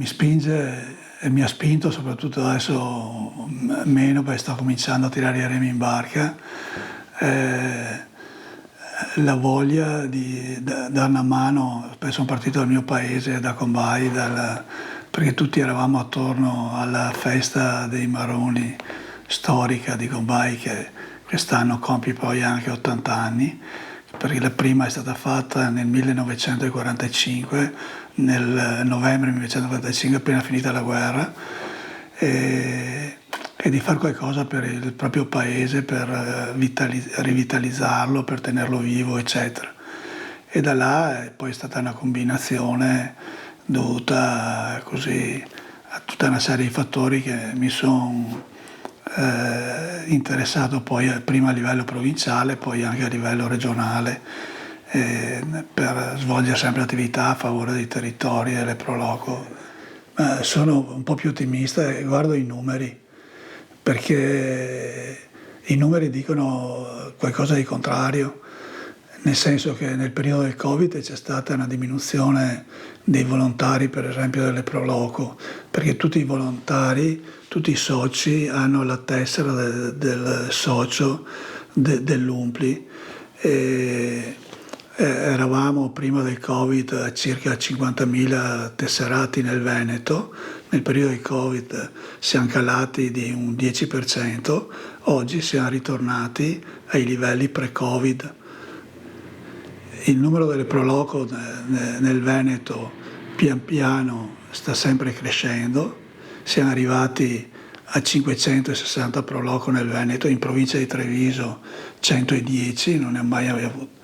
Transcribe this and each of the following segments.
mi spinge e mi ha spinto, soprattutto adesso meno perché sto cominciando a tirare i remi in barca, la voglia di dare una mano. Sono partito dal mio paese, da Combai, perché tutti eravamo attorno alla festa dei Maroni storica di Combai, che quest'anno compie poi anche 80 anni, perché la prima è stata fatta nel 1945, nel novembre 1945, appena finita la guerra, e di fare qualcosa per il proprio paese, per rivitalizzarlo, per tenerlo vivo, eccetera. E da là poi è stata una combinazione dovuta così a tutta una serie di fattori che mi sono interessato poi prima a livello provinciale, poi anche a livello regionale, per svolgere sempre attività a favore dei territori e delle pro loco. Sono un po' più ottimista e guardo i numeri, perché i numeri dicono qualcosa di contrario, nel senso che nel periodo del Covid c'è stata una diminuzione dei volontari, per esempio delle pro loco, perché tutti i volontari, tutti i soci hanno la tessera del socio dell'Umpli. Eravamo prima del Covid a circa 50.000 tesserati nel Veneto, nel periodo del Covid siamo calati di un 10%, oggi siamo ritornati ai livelli pre-Covid. Il numero delle pro loco nel Veneto pian piano sta sempre crescendo, siamo arrivati a 560 pro loco nel Veneto, in provincia di Treviso 110, non ne ho mai avuto.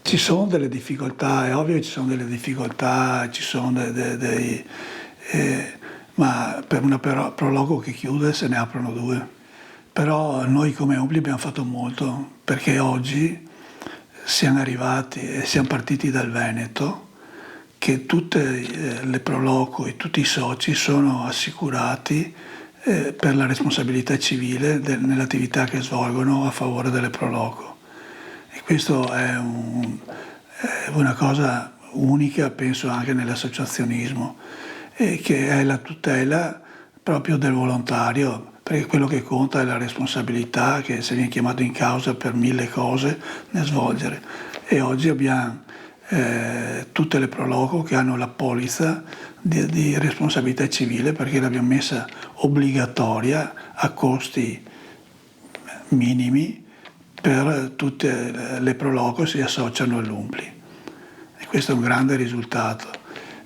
Ci sono delle difficoltà, è ovvio che ci sono delle difficoltà, ci sono ma per una pro loco che chiude se ne aprono due. Però noi come Umpli abbiamo fatto molto, perché oggi siamo arrivati e siamo partiti dal Veneto, che tutte le pro loco e tutti i soci sono assicurati per la responsabilità civile nell'attività che svolgono a favore delle pro loco. E questo è una cosa unica, penso anche nell'associazionismo, che è la tutela proprio del volontario, perché quello che conta è la responsabilità che se viene chiamato in causa per 1000 cose ne svolgere. E oggi abbiamo tutte le pro loco che hanno la polizza di responsabilità civile, perché l'abbiamo messa obbligatoria a costi minimi per tutte le pro loco che si associano all'Umpli. E questo è un grande risultato.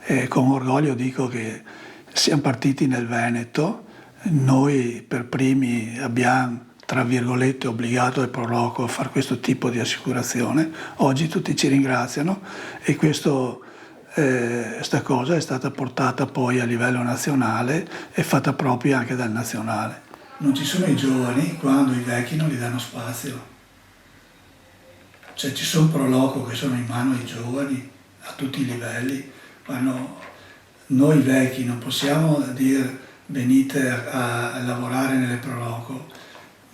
E con orgoglio dico che siamo partiti nel Veneto, noi per primi abbiamo, tra virgolette, obbligato il pro loco a fare questo tipo di assicurazione. Oggi tutti ci ringraziano e questa cosa è stata portata poi a livello nazionale e fatta propria anche dal nazionale. Non ci sono i giovani quando i vecchi non gli danno spazio. Cioè ci sono pro loco che sono in mano ai giovani a tutti i livelli, ma noi vecchi non possiamo dire venite a lavorare nelle pro loco,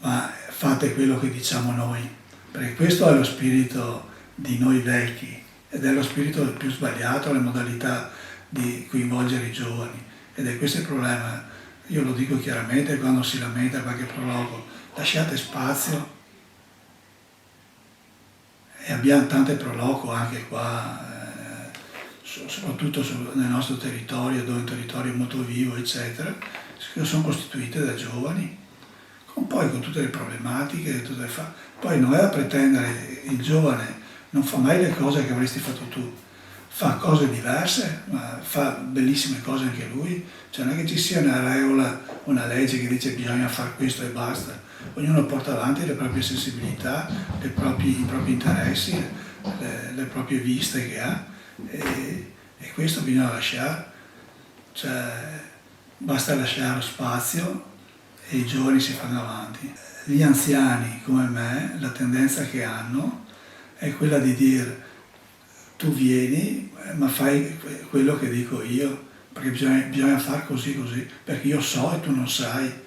ma fate quello che diciamo noi, perché questo è lo spirito di noi vecchi ed è lo spirito più sbagliato, le modalità di coinvolgere i giovani, ed è questo il problema. Io lo dico chiaramente quando si lamenta qualche pro loco: lasciate spazio. E abbiamo tante pro loco anche qua, soprattutto nel nostro territorio, dove è un territorio molto vivo, eccetera, che sono costituite da giovani, poi con tutte le problematiche, poi non è da pretendere, il giovane non fa mai le cose che avresti fatto tu, fa cose diverse, ma fa bellissime cose anche lui, cioè non è che ci sia una regola, una legge che dice bisogna fare questo e basta. Ognuno porta avanti le proprie sensibilità, i propri interessi, le proprie viste che ha, e questo bisogna lasciare, cioè basta lasciare spazio e i giovani si fanno avanti. Gli anziani come me, la tendenza che hanno è quella di dire: tu vieni ma fai quello che dico io, perché bisogna fare così, perché io so e tu non sai.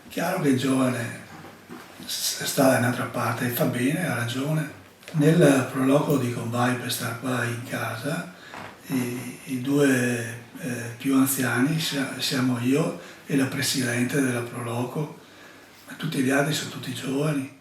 Chiaro che il giovane sta da un'altra parte e fa bene, ha ragione. Nel prologo di Combai, per stare qua in casa, i due più anziani siamo io e la presidente della Proloco, ma tutti gli altri sono tutti giovani.